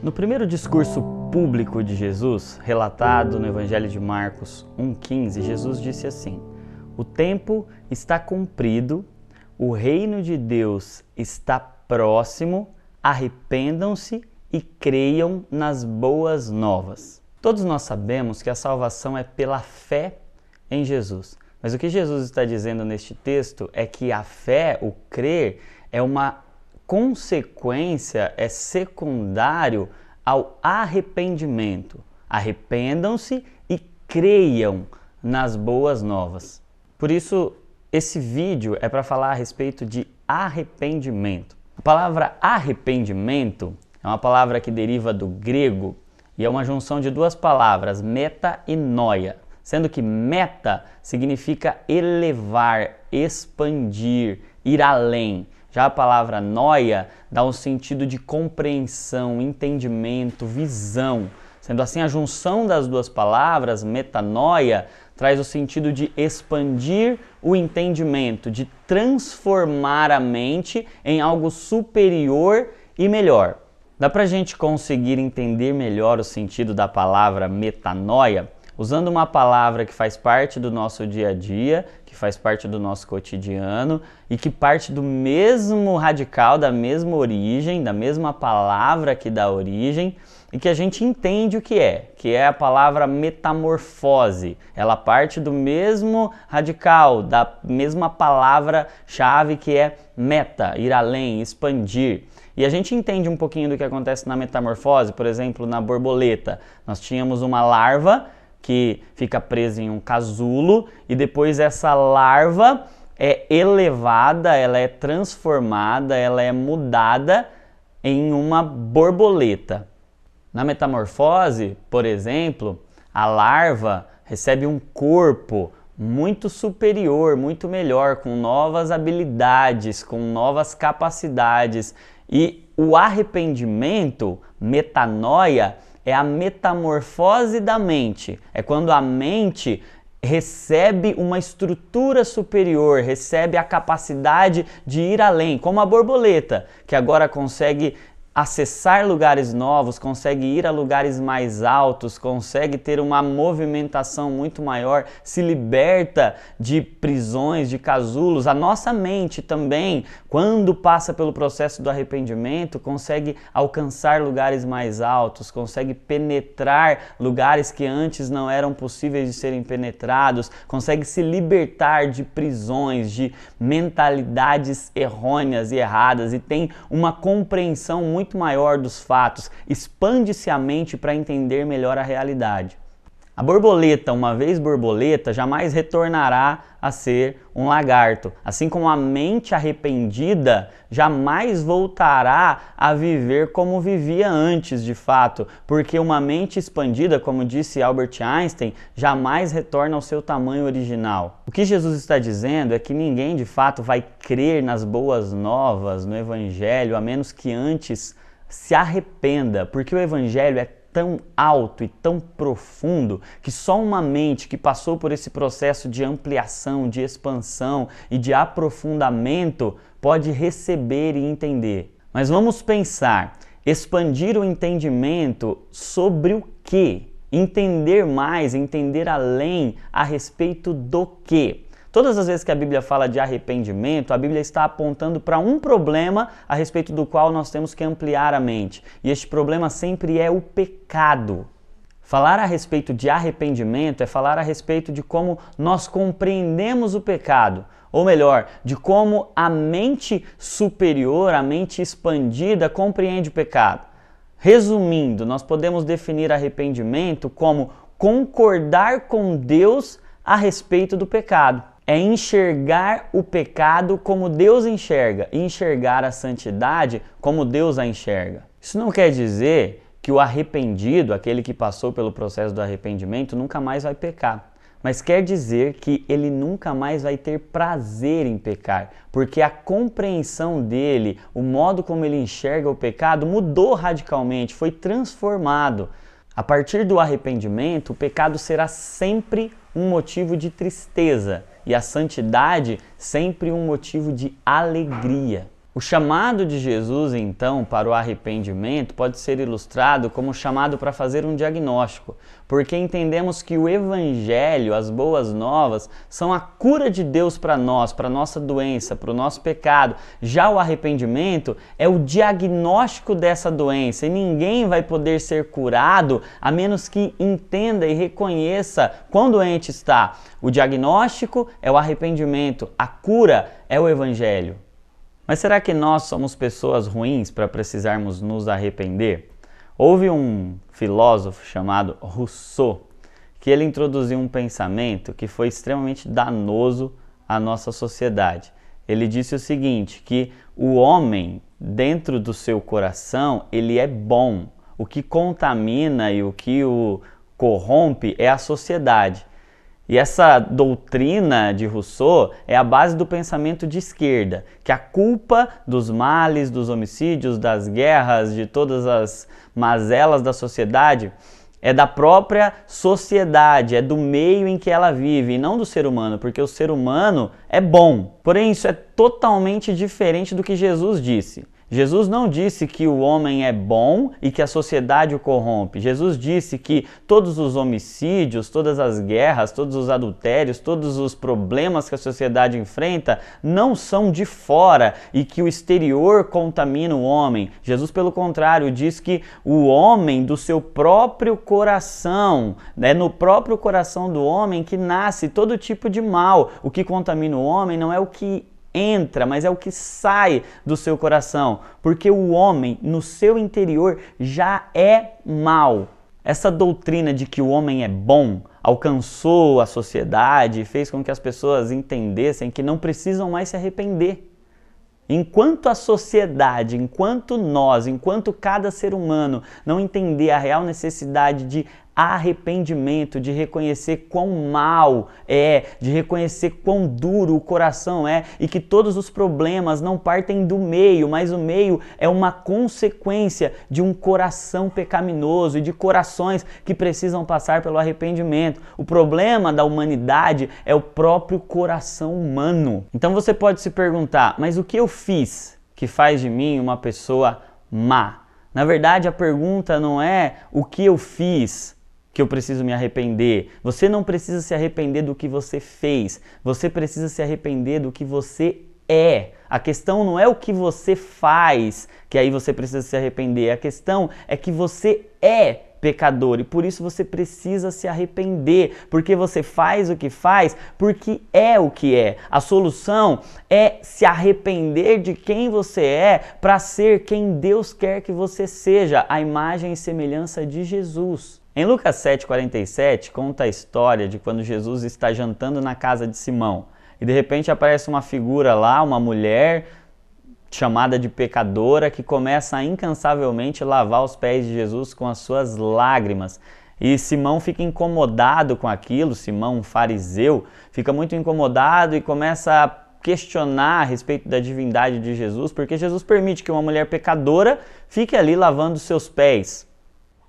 No primeiro discurso público de Jesus, relatado no Evangelho de Marcos 1,15, Jesus disse assim: "O tempo está cumprido, o reino de Deus está próximo, arrependam-se e creiam nas boas novas." Todos nós sabemos que a salvação é pela fé em Jesus. Mas o que Jesus está dizendo neste texto é que a fé, o crer, é uma consequência, é secundário ao arrependimento. Arrependam-se e creiam nas boas novas. Por isso, esse vídeo é para falar a respeito de arrependimento. A palavra arrependimento é uma palavra que deriva do grego e é uma junção de duas palavras, meta e noia, sendo que meta significa elevar, expandir, ir além. Já a palavra noia dá um sentido de compreensão, entendimento, visão. Sendo assim, a junção das duas palavras, metanoia, traz o sentido de expandir o entendimento, de transformar a mente em algo superior e melhor. Dá pra gente conseguir entender melhor o sentido da palavra metanoia usando uma palavra que faz parte do nosso dia a dia, que faz parte do nosso cotidiano e que parte do mesmo radical, da mesma origem, da mesma palavra que dá origem e que a gente entende o que é a palavra metamorfose. Ela parte do mesmo radical, da mesma palavra-chave que é meta, ir além, expandir. E a gente entende um pouquinho do que acontece na metamorfose, por exemplo, na borboleta. Nós tínhamos uma larva que fica presa em um casulo e depois essa larva é elevada, ela é transformada, ela é mudada em uma borboleta. Na metamorfose, por exemplo, a larva recebe um corpo muito superior, muito melhor, com novas habilidades, com novas capacidades. E o arrependimento, metanoia, é a metamorfose da mente. É quando a mente recebe uma estrutura superior, recebe a capacidade de ir além, como a borboleta, que agora consegue acessar lugares novos, consegue ir a lugares mais altos, consegue ter uma movimentação muito maior, se liberta de prisões, de casulos. A nossa mente também, quando passa pelo processo do arrependimento, consegue alcançar lugares mais altos, consegue penetrar lugares que antes não eram possíveis de serem penetrados, consegue se libertar de prisões, de mentalidades errôneas e erradas e tem uma compreensão muito maior dos fatos, expande-se a mente para entender melhor a realidade. A borboleta, uma vez borboleta, jamais retornará a ser um lagarto, assim como a mente arrependida jamais voltará a viver como vivia antes, de fato, porque uma mente expandida, como disse Albert Einstein, jamais retorna ao seu tamanho original. O que Jesus está dizendo é que ninguém de fato vai crer nas boas novas, no Evangelho, a menos que antes se arrependa, porque o Evangelho é tão alto e tão profundo que só uma mente que passou por esse processo de ampliação, de expansão e de aprofundamento pode receber e entender. Mas vamos pensar, expandir o entendimento sobre o quê? Entender mais, entender além a respeito do quê? Todas as vezes que a Bíblia fala de arrependimento, a Bíblia está apontando para um problema a respeito do qual nós temos que ampliar a mente. E este problema sempre é o pecado. Falar a respeito de arrependimento é falar a respeito de como nós compreendemos o pecado. Ou melhor, de como a mente superior, a mente expandida, compreende o pecado. Resumindo, nós podemos definir arrependimento como concordar com Deus a respeito do pecado. É enxergar o pecado como Deus enxerga e enxergar a santidade como Deus a enxerga. Isso não quer dizer que o arrependido, aquele que passou pelo processo do arrependimento, nunca mais vai pecar. Mas quer dizer que ele nunca mais vai ter prazer em pecar, porque a compreensão dele, o modo como ele enxerga o pecado mudou radicalmente, foi transformado. A partir do arrependimento, o pecado será sempre um motivo de tristeza e a santidade sempre um motivo de alegria. O chamado de Jesus, então, para o arrependimento pode ser ilustrado como chamado para fazer um diagnóstico, porque entendemos que o Evangelho, as boas novas, são a cura de Deus para nós, para a nossa doença, para o nosso pecado. Já o arrependimento é o diagnóstico dessa doença e ninguém vai poder ser curado a menos que entenda e reconheça quão doente está. O diagnóstico é o arrependimento, a cura é o Evangelho. Mas será que nós somos pessoas ruins para precisarmos nos arrepender? Houve um filósofo chamado Rousseau que ele introduziu um pensamento que foi extremamente danoso à nossa sociedade. Ele disse o seguinte, que o homem, dentro do seu coração, ele é bom. O que contamina e o que o corrompe é a sociedade. E essa doutrina de Rousseau é a base do pensamento de esquerda, que a culpa dos males, dos homicídios, das guerras, de todas as mazelas da sociedade é da própria sociedade, é do meio em que ela vive e não do ser humano, porque o ser humano é bom. Porém, isso é totalmente diferente do que Jesus disse. Jesus não disse que o homem é bom e que a sociedade o corrompe. Jesus disse que todos os homicídios, todas as guerras, todos os adultérios, todos os problemas que a sociedade enfrenta não são de fora e que o exterior contamina o homem. Jesus, pelo contrário, diz que o homem do seu próprio coração, é no próprio coração do homem que nasce todo tipo de mal. O que contamina o homem não é o que entra, mas é o que sai do seu coração, porque o homem no seu interior já é mau. Essa doutrina de que o homem é bom alcançou a sociedade e fez com que as pessoas entendessem que não precisam mais se arrepender. Enquanto a sociedade, enquanto nós, enquanto cada ser humano não entender a real necessidade de arrependimento, de reconhecer quão mal é, de reconhecer quão duro o coração é e que todos os problemas não partem do meio, mas o meio é uma consequência de um coração pecaminoso e de corações que precisam passar pelo arrependimento. O problema da humanidade é o próprio coração humano. Então você pode se perguntar, mas o que eu fiz que faz de mim uma pessoa má? Na verdade, a pergunta não é o que eu fiz que eu preciso me arrepender. Você não precisa se arrepender do que você fez. Você precisa se arrepender do que você é. A questão não é o que você faz, que aí você precisa se arrepender. A questão é que você é pecador e por isso você precisa se arrepender, porque você faz o que faz, porque é o que é. A solução é se arrepender de quem você é para ser quem Deus quer que você seja, a imagem e semelhança de Jesus. Em Lucas 7,47 conta a história de quando Jesus está jantando na casa de Simão e de repente aparece uma figura lá, uma mulher chamada de pecadora que começa a incansavelmente lavar os pés de Jesus com as suas lágrimas. E Simão fica incomodado com aquilo, Simão, um fariseu, fica muito incomodado e começa a questionar a respeito da divindade de Jesus, porque Jesus permite que uma mulher pecadora fique ali lavando seus pés.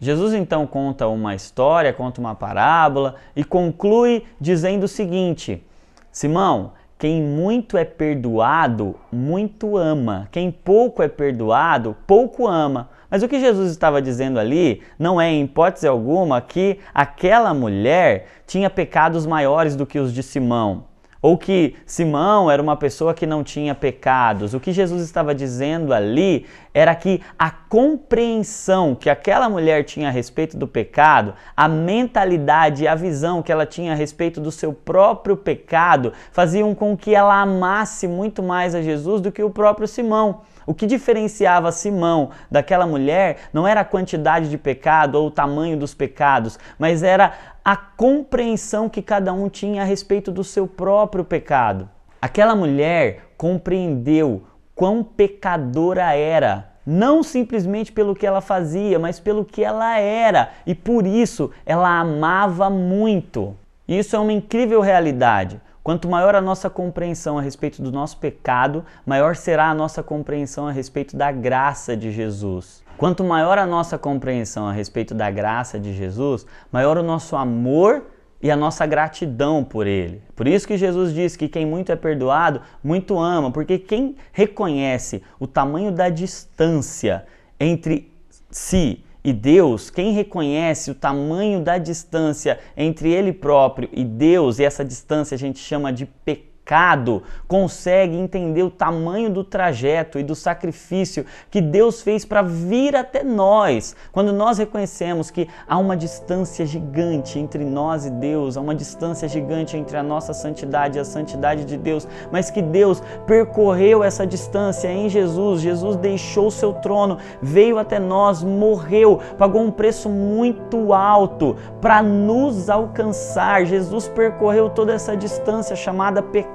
Jesus então conta uma história, conta uma parábola e conclui dizendo o seguinte: Simão, quem muito é perdoado, muito ama. Quem pouco é perdoado, pouco ama. Mas o que Jesus estava dizendo ali não é, em hipótese alguma, que aquela mulher tinha pecados maiores do que os de Simão, ou que Simão era uma pessoa que não tinha pecados. O que Jesus estava dizendo ali era que a compreensão que aquela mulher tinha a respeito do pecado, a mentalidade e a visão que ela tinha a respeito do seu próprio pecado, faziam com que ela amasse muito mais a Jesus do que o próprio Simão. O que diferenciava Simão daquela mulher não era a quantidade de pecado ou o tamanho dos pecados, mas era a compreensão que cada um tinha a respeito do seu próprio pecado. Aquela mulher compreendeu quão pecadora era, não simplesmente pelo que ela fazia, mas pelo que ela era, e por isso ela amava muito. Isso é uma incrível realidade. Quanto maior a nossa compreensão a respeito do nosso pecado, maior será a nossa compreensão a respeito da graça de Jesus. Quanto maior a nossa compreensão a respeito da graça de Jesus, maior o nosso amor e a nossa gratidão por Ele. Por isso que Jesus diz que quem muito é perdoado, muito ama, porque quem reconhece o tamanho da distância entre si e Deus, quem reconhece o tamanho da distância entre ele próprio e Deus, e essa distância a gente chama de pecado, consegue entender o tamanho do trajeto e do sacrifício que Deus fez para vir até nós. Quando nós reconhecemos que há uma distância gigante entre nós e Deus, há uma distância gigante entre a nossa santidade e a santidade de Deus, mas que Deus percorreu essa distância em Jesus. Jesus deixou o seu trono, veio até nós, morreu, pagou um preço muito alto para nos alcançar. Jesus percorreu toda essa distância chamada pecado,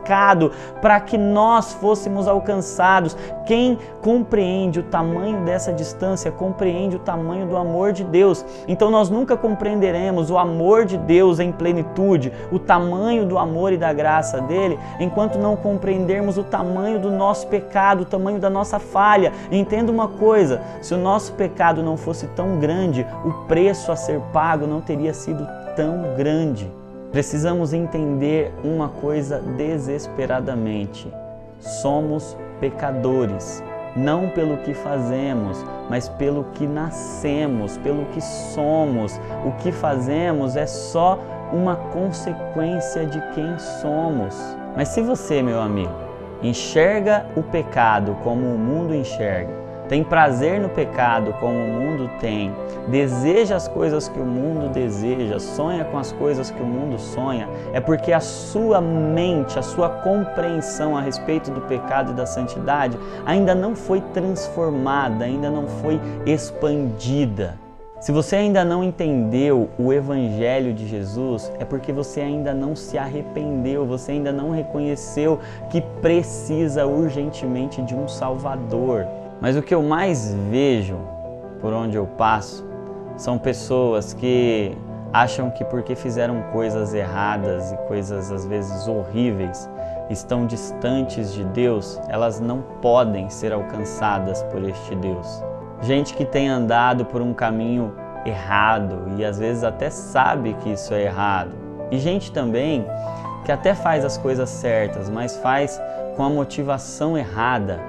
para que nós fôssemos alcançados. Quem compreende o tamanho dessa distância, compreende o tamanho do amor de Deus. Então nós nunca compreenderemos o amor de Deus em plenitude, o tamanho do amor e da graça dele, enquanto não compreendermos o tamanho do nosso pecado, o tamanho da nossa falha. Entenda uma coisa, se o nosso pecado não fosse tão grande, o preço a ser pago não teria sido tão grande. Precisamos entender uma coisa desesperadamente: somos pecadores, não pelo que fazemos, mas pelo que nascemos, pelo que somos. O que fazemos é só uma consequência de quem somos. Mas se você, meu amigo, enxerga o pecado como o mundo enxerga, tem prazer no pecado como o mundo tem, deseja as coisas que o mundo deseja, sonha com as coisas que o mundo sonha, é porque a sua mente, a sua compreensão a respeito do pecado e da santidade ainda não foi transformada, ainda não foi expandida. Se você ainda não entendeu o Evangelho de Jesus, é porque você ainda não se arrependeu, você ainda não reconheceu que precisa urgentemente de um Salvador. Mas o que eu mais vejo por onde eu passo são pessoas que acham que porque fizeram coisas erradas e coisas às vezes horríveis, estão distantes de Deus, elas não podem ser alcançadas por este Deus. Gente que tem andado por um caminho errado e às vezes até sabe que isso é errado. E gente também que até faz as coisas certas, mas faz com a motivação errada.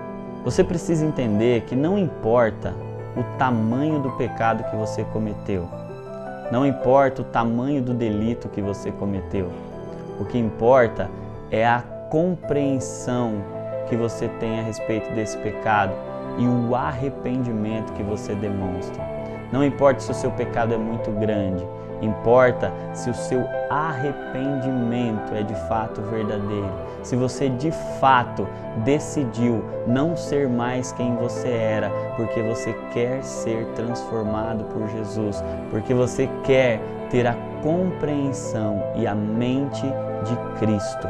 Você precisa entender que não importa o tamanho do pecado que você cometeu, não importa o tamanho do delito que você cometeu, o que importa é a compreensão que você tem a respeito desse pecado e o arrependimento que você demonstra. Não importa se o seu pecado é muito grande, importa se o seu arrependimento é de fato verdadeiro. Se você de fato decidiu não ser mais quem você era, porque você quer ser transformado por Jesus, porque você quer ter a compreensão e a mente de Cristo.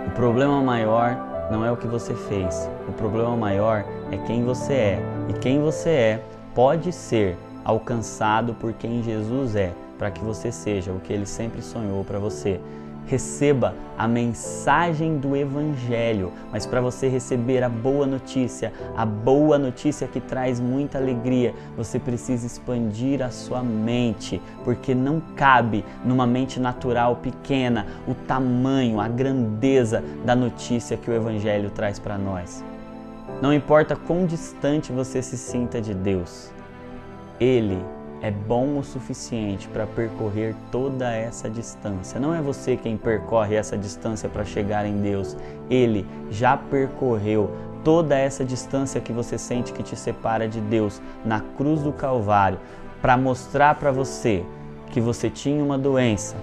O problema maior não é o que você fez, o problema maior é quem você é. E quem você é pode ser alcançado por quem Jesus é, para que você seja o que Ele sempre sonhou para você. Receba a mensagem do Evangelho, mas para você receber a boa notícia que traz muita alegria, você precisa expandir a sua mente, porque não cabe numa mente natural pequena o tamanho, a grandeza da notícia que o Evangelho traz para nós. Não importa quão distante você se sinta de Deus, Ele é bom o suficiente para percorrer toda essa distância. Não é você quem percorre essa distância para chegar em Deus. Ele já percorreu toda essa distância que você sente que te separa de Deus na cruz do Calvário, para mostrar para você que você tinha uma doença,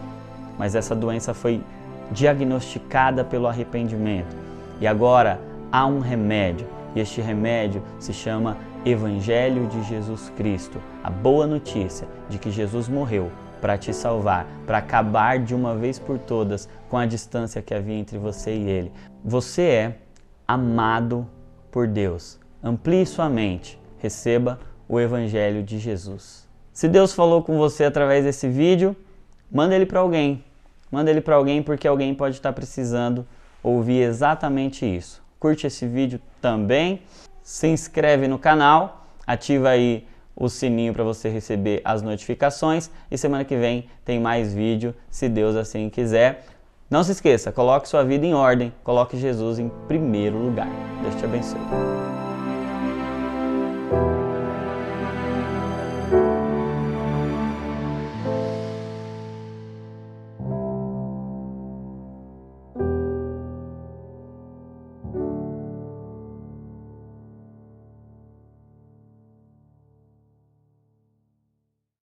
mas essa doença foi diagnosticada pelo arrependimento. E agora há um remédio, e este remédio se chama Evangelho de Jesus Cristo, a boa notícia de que Jesus morreu para te salvar, para acabar de uma vez por todas com a distância que havia entre você e Ele. Você é amado por Deus. Amplie sua mente, receba o Evangelho de Jesus. Se Deus falou com você através desse vídeo, manda ele para alguém. Manda ele para alguém, porque alguém pode estar precisando ouvir exatamente isso. Curte esse vídeo também. Se inscreve no canal, ativa aí o sininho para você receber as notificações e semana que vem tem mais vídeo, se Deus assim quiser. Não se esqueça, coloque sua vida em ordem, coloque Jesus em primeiro lugar. Deus te abençoe.